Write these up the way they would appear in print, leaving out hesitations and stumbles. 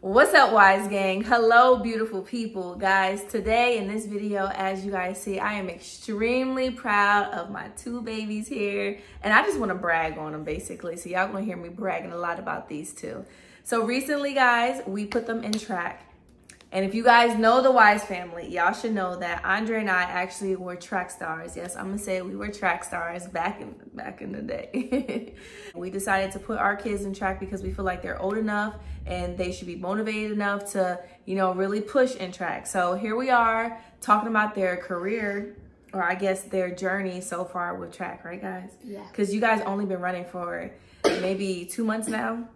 What's up, Wise Gang? Hello, beautiful people. Guys, today in this video, as you guys see, I am extremely proud of my two babies here. And I just want to brag on them, basically. So y'all gonna hear me bragging a lot about these two. So recently, guys, we put them in track. And if you guys know the Wise family, y'all should know that Andre and I actually were track stars. Yes, I'm gonna say we were track stars back in the day. We decided to put our kids in track because we feel like they're old enough and they should be motivated enough to, you know, really push in track. So here we are talking about their career, or I guess their journey so far with track, right, guys? Yeah. Because you guys only been running for maybe 2 months now.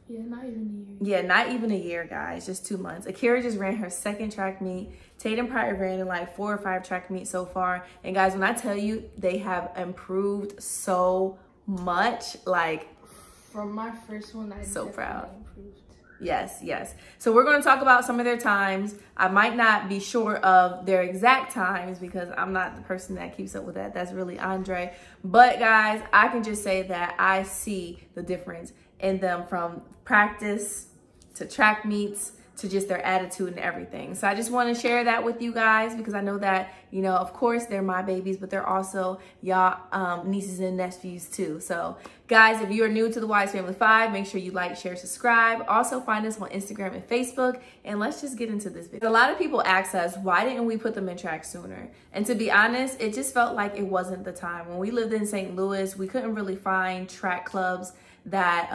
Yeah, not even a year. Yeah, not even a year, guys. Just 2 months. Akira just ran her second track meet. Tatum probably ran in like 4 or 5 track meets so far. And guys, when I tell you, they have improved so much. Like, from my first one, I so proud. Improved. Yes, yes. So we're going to talk about some of their times. I might not be sure of their exact times because I'm not the person that keeps up with that. That's really Andre. But guys, I can just say that I see the difference in them from practice to track meets to just their attitude and everything. So I just want to share that with you guys because I know that, you know, of course they're my babies, but they're also y'all nieces and nephews too. So guys, if you are new to the Wise Family 5, make sure you like, share, subscribe. Also find us on Instagram and Facebook, and let's just get into this video. A lot of people ask us, why didn't we put them in track sooner? And to be honest, it just felt like it wasn't the time. When we lived in St. Louis, we couldn't really find track clubs that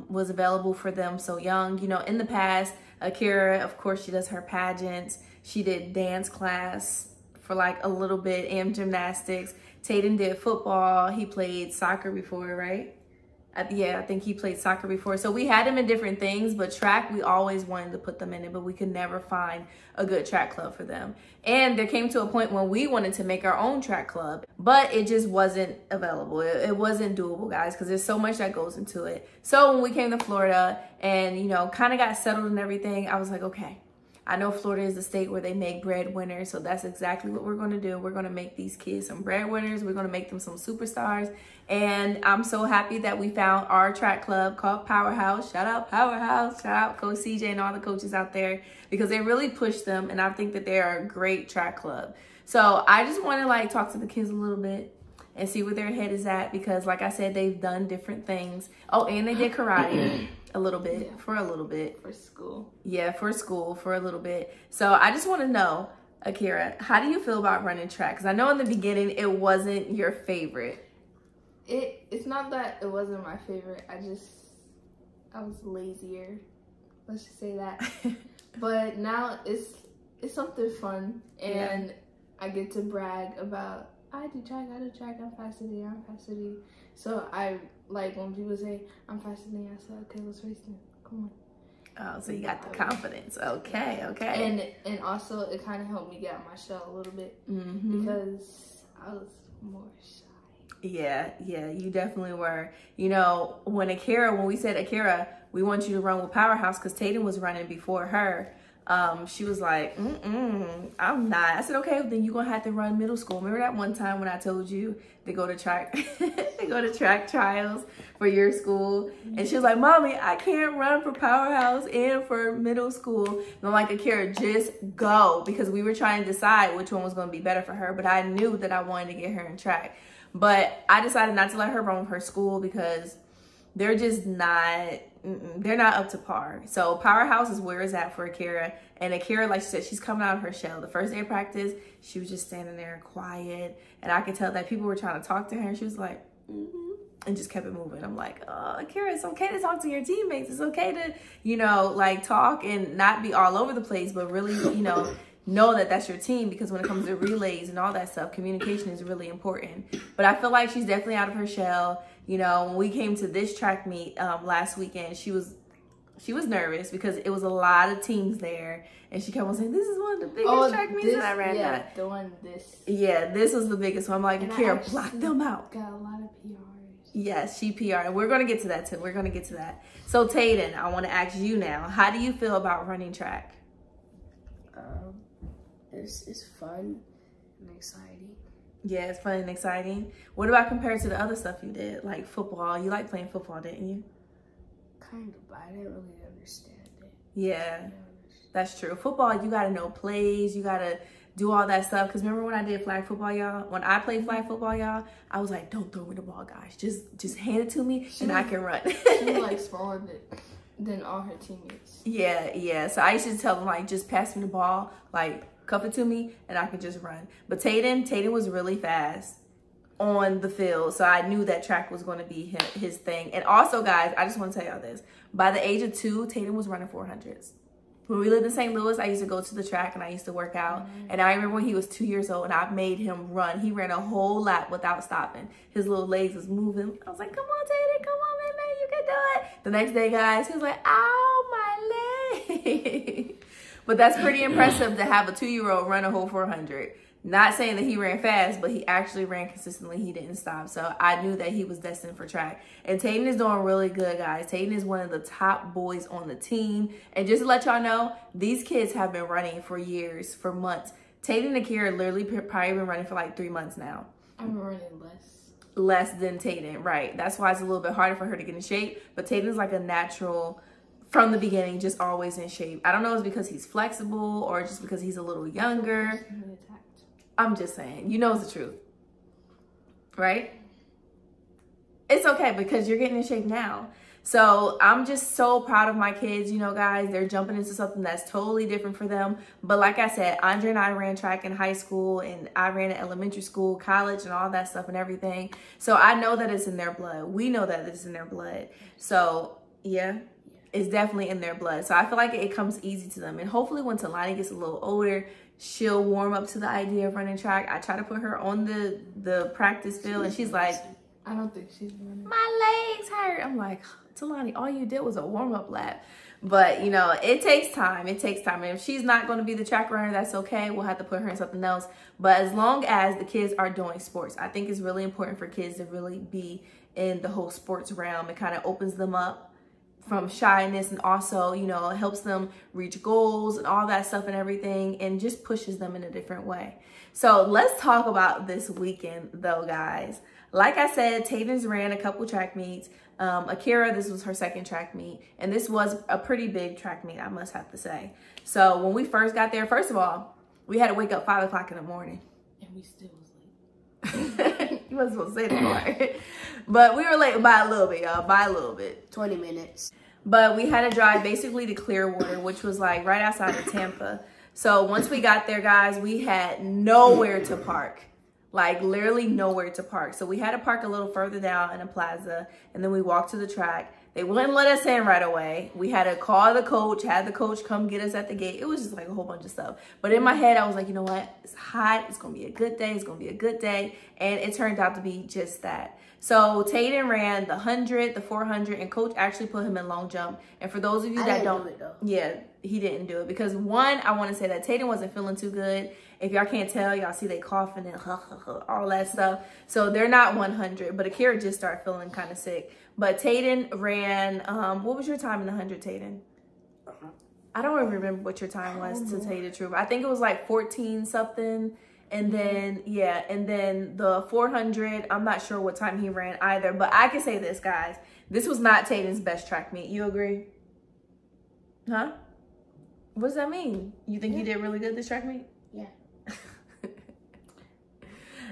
was available for them so young. You know, in the past, Akira, of course, she does her pageants. She did dance class for like a little bit and gymnastics. Tatum did football. He played soccer before, right? Yeah, I think he played soccer before. So we had him in different things, but track, we always wanted to put them in it, but we could never find a good track club for them. And there came to a point when we wanted to make our own track club, but it just wasn't available. It wasn't doable, guys, because there's so much that goes into it. So when we came to Florida and, you know, kind of got settled and everything, I was like, okay, I know Florida is the state where they make breadwinners, so that's exactly what we're going to do. We're going to make these kids some breadwinners. We're going to make them some superstars. And I'm so happy that we found our track club called Powerhouse. Shout out Powerhouse. Shout out Coach CJ and all the coaches out there because they really push them. And I think that they are a great track club. So I just want to like talk to the kids a little bit and see where their head is at because like I said, they've done different things. Oh, and they did karate. A little bit, yeah. For a little bit. For school. Yeah, for school, for a little bit. So I just want to know, Akira, how do you feel about running track? Because I know in the beginning it wasn't your favorite. It's not that it wasn't my favorite. I was lazier. Let's just say that. But now it's something fun. And yeah. I get to brag about, I do track, I'm faster than you, I'm faster than you. So I like when people say I'm faster than you, I say, okay, let's race them. Come on. Oh, so you got the confidence. Okay, okay. And also it kind of helped me get out my shell a little bit because I was more shy. Yeah, you definitely were. You know, when we said Akira, we want you to run with Powerhouse because Tatum was running before her. She was like, I'm not. I said, okay, then you're gonna have to run middle school. Remember that one time when I told you to go to track track trials for your school? And she was like, Mommy, I can't run for Powerhouse and for middle school. And I'm like, Akira, just go, because we were trying to decide which one was gonna be better for her, but I knew that I wanted to get her in track. But I decided not to let her run with her school because they're just not, they're not up to par. So Powerhouse is where it's at for Akira. And Akira, like she said, she's coming out of her shell. The first day of practice, she was just standing there quiet. And I could tell that people were trying to talk to her. And she was like, and just kept it moving. I'm like, oh, Akira, it's okay to talk to your teammates. It's okay to, you know, like talk and not be all over the place, but really, you know that that's your team, because when it comes to relays and all that stuff, communication is really important. But I feel like she's definitely out of her shell. You know, when we came to this track meet last weekend, she was nervous because it was a lot of teams there, and she kept on saying, "This is one of the biggest track meets that I ran." Yeah, the one this. Yeah, this was the biggest one. I'm like, Akira, block them out. Got a lot of PRs. Yes, she PR, and we're gonna get to that too. We're gonna get to that. So Tatum, I want to ask you now, how do you feel about running track? It's fun and exciting. Yeah, it's fun and exciting. What about compared to the other stuff you did, like football? You like playing football, didn't you? Kind of, but I didn't really understand it. Yeah, that's true. Football, you got to know plays. You got to do all that stuff. Because remember when I did flag football, y'all? When I played flag football, y'all, I was like, don't throw me the ball, guys. Just hand it to me and I can run. She was like smaller than all her teammates. Yeah. So I used to tell them, like, just pass me the ball, like, cuff it to me, and I could just run. But Tatum was really fast on the field. So I knew that track was going to be his thing. And also, guys, I just want to tell y'all this. By the age of 2, Tatum was running 400s. When we lived in St. Louis, I used to go to the track and I used to work out. And I remember when he was 2 years old and I made him run. He ran a whole lap without stopping. His little legs was moving. I was like, come on, Tatum, come on, man, you can do it. The next day, guys, he was like, ow, my leg. But that's pretty impressive to have a 2-year-old run a whole 400. Not saying that he ran fast, but he actually ran consistently. He didn't stop. So I knew that he was destined for track. And Tatum is doing really good, guys. Tatum is one of the top boys on the team. And just to let y'all know, these kids have been running for years, for months. Tatum and Akira literally probably been running for like 3 months now. I'm running Less than Tatum, right. That's why it's a little bit harder for her to get in shape. But Tatum's like a natural, from the beginning, just always in shape. I don't know if it's because he's flexible or just because he's a little younger. I'm just saying, you know it's the truth, right? It's okay because you're getting in shape now. So I'm just so proud of my kids, you know, guys. They're jumping into something that's totally different for them. But like I said, Andre and I ran track in high school and I ran in elementary school, college, and all that stuff and everything. So I know that it's in their blood. We know that it's in their blood. So yeah, it's definitely in their blood. So I feel like it comes easy to them. And hopefully when Talani gets a little older, she'll warm up to the idea of running track. I try to put her on the practice field and she's like, I don't think she's running. My legs hurt. I'm like, Talani, all you did was a warm-up lap. But, you know, it takes time. It takes time. And if she's not going to be the track runner, that's okay. We'll have to put her in something else. But as long as the kids are doing sports, I think it's really important for kids to really be in the whole sports realm. It kind of opens them up from shyness and also, you know, helps them reach goals and all that stuff and everything and just pushes them in a different way. So let's talk about this weekend though, guys. Like I said, Tatum's ran a couple track meets. Akira, this was her second track meet. And this was a pretty big track meet, I must have to say. So when we first got there, first of all, we had to wake up 5 o'clock in the morning. And we still was late. You wasn't supposed to say that part. But we were late by a little bit, y'all, by a little bit. 20 minutes. But we had to drive basically to Clearwater, which was like right outside of Tampa. So once we got there, guys, we had nowhere to park. Like literally nowhere to park. So we had to park a little further down in a plaza and then we walked to the track. They wouldn't let us in right away. We had to call the coach, had the coach come get us at the gate. It was just like a whole bunch of stuff. But in my head, I was like, you know what? It's hot. It's going to be a good day. It's going to be a good day. And it turned out to be just that. So Tatum ran the 100, the 400, and coach actually put him in long jump. And for those of you that don't, yeah, he didn't do it. Because one, I want to say that Tatum wasn't feeling too good. If y'all can't tell, y'all see they coughing and all that stuff. So they're not 100, but Akira just started feeling kind of sick. But Tatum ran, what was your time in the 100, Tatum? I don't even remember what your time was, to tell you the truth. I think it was like 14 something. And then, yeah, and then the 400, I'm not sure what time he ran either. But I can say this, guys. This was not Tatum's best track meet. You agree? Huh? What does that mean? You think you did really good this track meet? Yeah.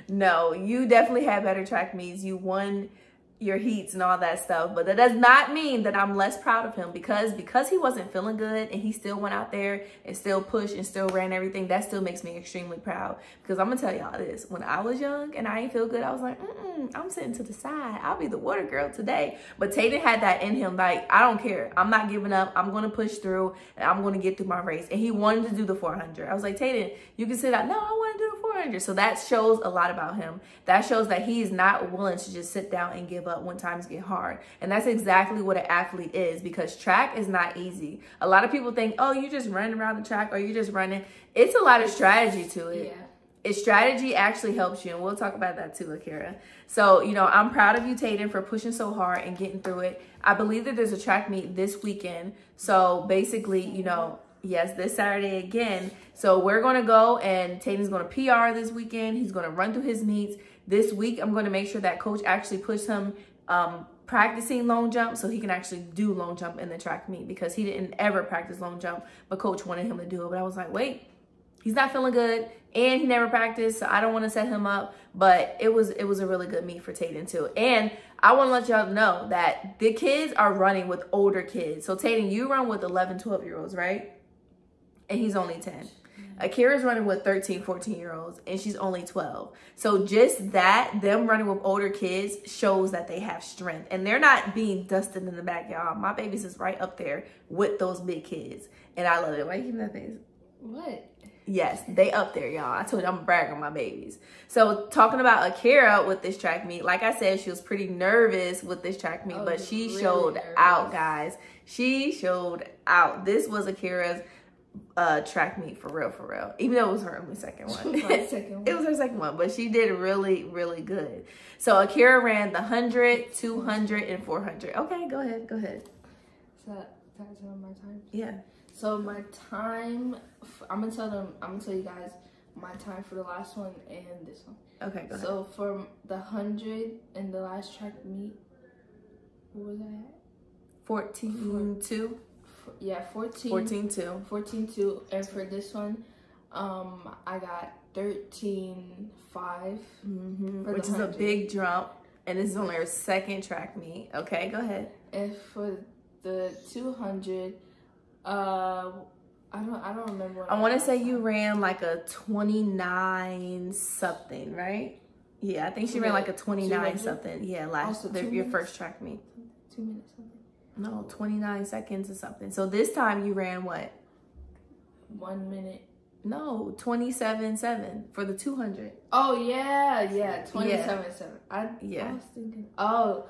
No, you definitely had better track meets. You won your heats and all that stuff, but that does not mean that I'm less proud of him because he wasn't feeling good and he still went out there and still pushed and still ran everything. That still makes me extremely proud because I'm gonna tell y'all this, when I was young and I ain't feel good, I was like, I'm sitting to the side, I'll be the water girl today. But Tatum had that in him, like, I don't care, I'm not giving up, I'm gonna push through and I'm gonna get through my race. And he wanted to do the 400. I was like, Tatum, you can sit out. No, I want to do the 400. So that shows a lot about him. That shows that he is not willing to just sit down and give up when times get hard. And that's exactly what an athlete is, because track is not easy. A lot of people think, oh, you just running around the track or you just running. It's a lot of strategy to it. Yeah. Its strategy actually helps you, and we'll talk about that too, Akira. So, you know, I'm proud of you, Tatum, for pushing so hard and getting through it. I believe that there's a track meet this weekend. So basically, you know, yes, this Saturday again. So we're going to go, and Tatum's going to PR this weekend. He's going to run through his meets. This week, I'm going to make sure that coach actually puts him practicing long jump so he can actually do long jump in the track meet, because he didn't ever practice long jump, but coach wanted him to do it. But I was like, wait, he's not feeling good and he never practiced, so I don't want to set him up. But it was a really good meet for Tayden too. And I want to let y'all know that the kids are running with older kids. So Tayden, you run with 11, 12-year-olds, right? And he's only 10. Akira's running with 13, 14-year-olds, and she's only 12. So just that, them running with older kids shows that they have strength. And they're not being dusted in the back, y'all. My babies is right up there with those big kids. And I love it. Why you keeping that face? What? Yes, they up there, y'all. I told you I'm gonna brag on my babies. So talking about Akira with this track meet, like I said, she was pretty nervous with this track meet, but she really showed out, guys. She showed out. This was Akira's track meet for real, even though it was her only second one. It was her second one, but she did really good. So Akira ran the 100, 200, and 400. Okay, go ahead. So that's my time. Yeah. So my time, I'm gonna tell you guys my time for the last one and this one. Okay, go ahead. So for the 100 and the last track meet, what was I at? 14-2. Yeah, 14-2. 14-2. And for this one, I got 13-5. Which is a big jump. And this is only her second track meet. Okay, go ahead. And for the 200, I don't remember what I want to say you ran like a 29 something, right? Yeah, I think she ran like a 29 something. Yeah, your first track meet. 2 minutes something. No, 29 seconds or something. So this time you ran what? 1 minute. No, 27.7 for the 200. Oh yeah, 27.7. I was thinking. Oh,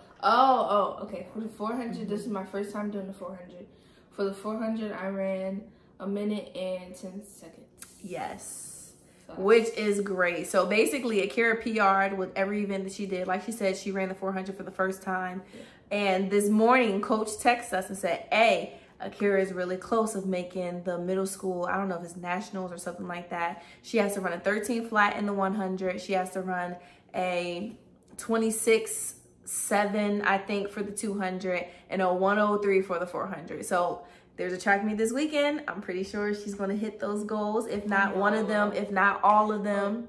okay. For the 400, this is my first time doing the 400. For the 400, I ran 1 minute and 10 seconds. Yes. Which is great. So basically, Akira PR'd with every event that she did. Like she said, she ran the 400 for the first time. Yeah. And this morning, coach texted us and said, hey, Akira is really close of making the middle school, I don't know if it's nationals or something like that. She has to run a 13 flat in the 100. She has to run a 26.7, I think, for the 200 and a 103 for the 400. So there's a track meet this weekend. I'm pretty sure she's going to hit those goals. If not one of them, if not all of them.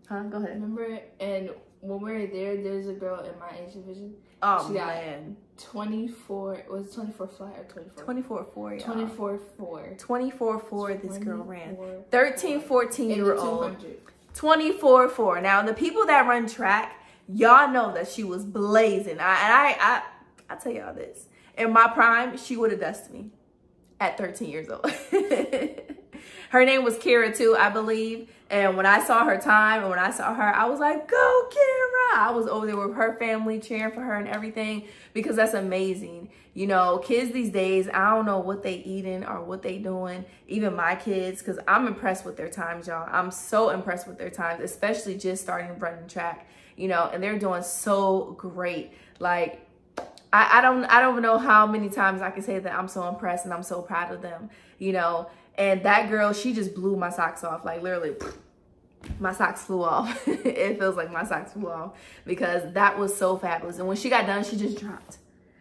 Huh? Go ahead. Remember, and when we were there, there's a girl in my age division. Oh, man. 24, was it 24 flat or 24? 24.4, y'all. 24.4. 24.4 this girl ran. 13, 14-year-old. 24.4. Now, the people that run track, y'all know that she was blazing. I tell y'all this. In my prime, she would have dusted me at 13 years old. Her name was Kira too, I believe. And when I saw her time and when I saw her, I was like, go Kira. I was over there with her family cheering for her and everything, because that's amazing. You know, kids these days, I don't know what they eating or what they doing. Even my kids, because I'm impressed with their times, y'all. I'm so impressed with their times, especially just starting running track, you know, and they're doing so great. Like, I don't even know how many times I can say that I'm so impressed and I'm so proud of them, you know. And that girl, she just blew my socks off. Like, literally, my socks flew off. It feels like my socks flew off, because that was so fabulous. And when she got done, she just dropped.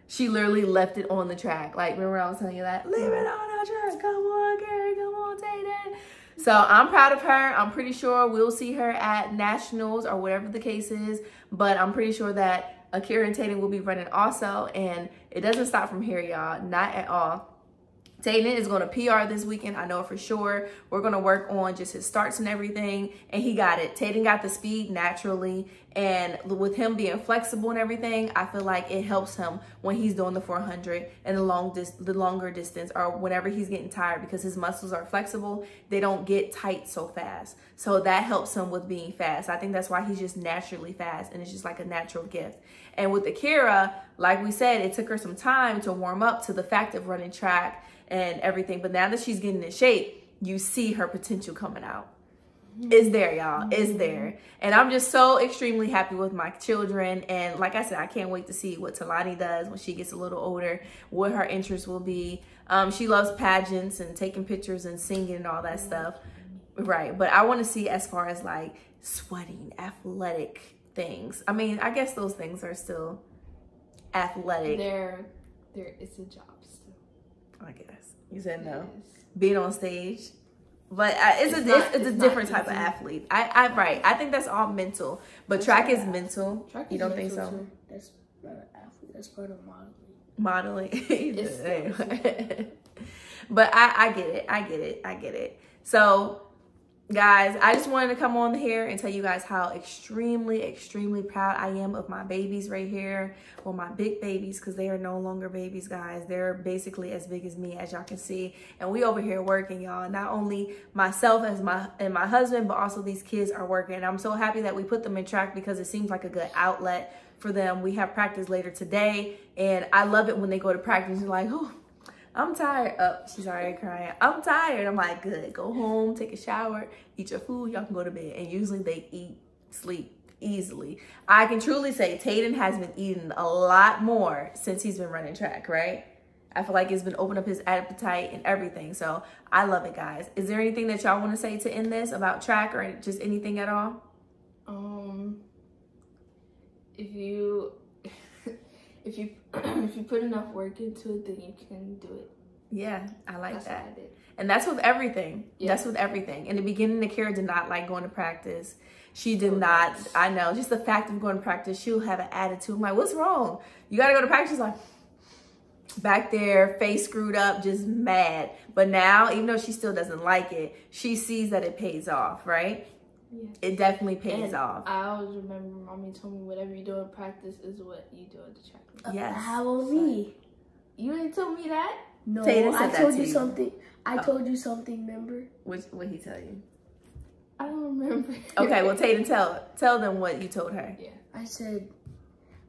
She literally left it on the track. Like, remember I was telling you that? Leave it on the track. Come on, Gary. Come on, Tayden. So I'm proud of her. I'm pretty sure we'll see her at nationals or whatever the case is. But I'm pretty sure that Akira and Tayden will be running also. And it doesn't stop from here, y'all. Not at all. Tayden is going to PR this weekend. I know it for sure. We're going to work on just his starts and everything. And he got it. Tayden got the speed naturally. And with him being flexible and everything, I feel like it helps him when he's doing the 400 and the longer distance, or whenever he's getting tired, because his muscles are flexible. They don't get tight so fast. So that helps him with being fast. I think that's why he's just naturally fast, and it's just like a natural gift. And with Akira, like we said, it took her some time to warm up to the fact of running track and everything. But now that she's getting in shape, you see her potential coming out. It's there, y'all. It's there. And I'm just so extremely happy with my children. And like I said, I can't wait to see what Talani does when she gets a little older, what her interests will be. She loves pageants and taking pictures and singing and all that stuff. Right. But I want to see as far as like sweating, athletic things. I mean, I guess those things are still athletic. There is a job still. I guess you said no. Yes. Being on stage, but it's a different type of athlete. I think that's all mental, but track is mental. Track You is don't think mental, so? too. That's not an athlete. That's part of modeling. Modeling. It's Anyway. But I get it. So guys, I just wanted to come on here and tell you guys how extremely proud I am of my babies right here. Well, my big babies, because they are no longer babies, guys. They're basically as big as me, as y'all can see. And we over here working, y'all. Not only myself and my husband, but also these kids are working. And I'm so happy that we put them in track because it seems like a good outlet for them. We have practice later today, and I love it when they go to practice and like, oh, I'm tired. Oh, she's already crying. I'm tired. I'm like, good. Go home, take a shower, eat your food. Y'all can go to bed. And usually they eat, sleep easily. I can truly say Tayden has been eating a lot more since he's been running track, right? I feel like it's been opening up his appetite and everything. So I love it, guys. Is there anything that y'all want to say to end this about track or just anything at all? If you put enough work into it, then you can do it. Yeah, I like That's that. what I did. And that's with everything. Yeah. That's with everything. In the beginning, Akira did not like going to practice. She did not. I know. Just the fact of going to practice, she'll have an attitude. I'm like, what's wrong? You got to go to practice. She's like, back there, face screwed up, just mad. But now, even though she still doesn't like it, she sees that it pays off, right? Yeah. It definitely pays And off. I always remember mommy told me whatever you do in practice is what you do at the track meet. Yes. How about me? You ain't told me that? No, Tayden said I that told to you you. something. I told you something, remember? What he tell you? I don't remember. Okay, well, Tayden, tell them what you told her. Yeah. I said,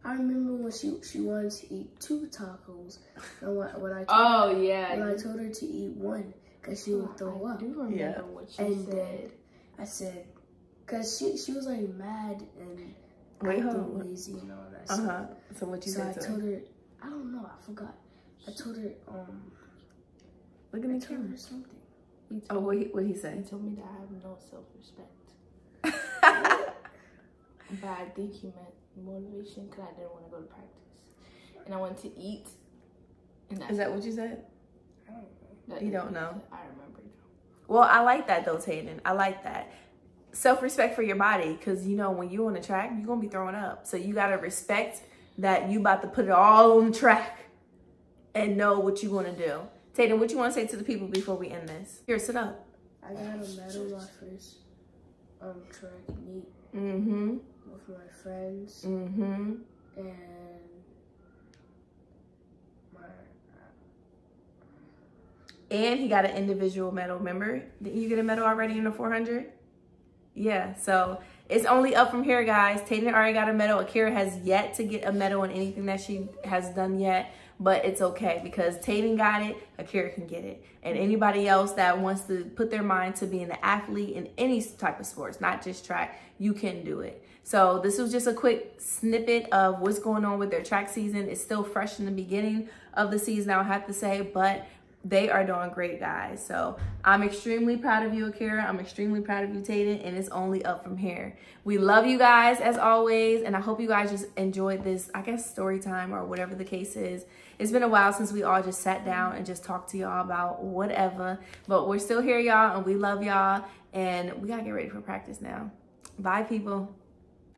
I remember when she wanted to eat 2 tacos. And when I told her to eat 1 because she would throw I up. do remember what you And said. then I said, because she was like mad and Wait, hold acting on. lazy and all that stuff. So what you So I said to told her? her, I don't know, I forgot. I told her, Look at me, I told camera. her something. Oh, what he say? He told me that I have no self-respect. But I think he meant motivation because I didn't want to go to practice. And I went to eat. And Is that what you said? I don't know. You don't know? I remember. Well, I like that though, Tayden. I like that. Self-respect for your body, because you know when you're on the track, you're gonna be throwing up. So you gotta respect that you about to put it all on the track and know what you want to do. Tayden, what you want to say to the people before we end this? Here, sit up. I got a medal my first track meet Mm-hmm. with my friends Mm-hmm. and And he got an individual medal. Remember? Didn't you get a medal already in the 400? Yeah, so it's only up from here, guys. Tayden already got a medal. Akira has yet to get a medal in anything that she has done yet, but it's okay because Tayden got it, Akira can get it. And anybody else that wants to put their mind to being an athlete in any type of sports, not just track, you can do it. So this was just a quick snippet of what's going on with their track season. It's still fresh in the beginning of the season, I have to say, but they are doing great, guys. So I'm extremely proud of you, Akira. I'm extremely proud of you, Tayden, and it's only up from here. We love you guys as always, and I hope you guys just enjoyed this, I guess, story time or whatever the case is. It's been a while since we all just sat down and just talked to y'all about whatever, but we're still here, y'all, and we love y'all, and we gotta get ready for practice now. Bye, people.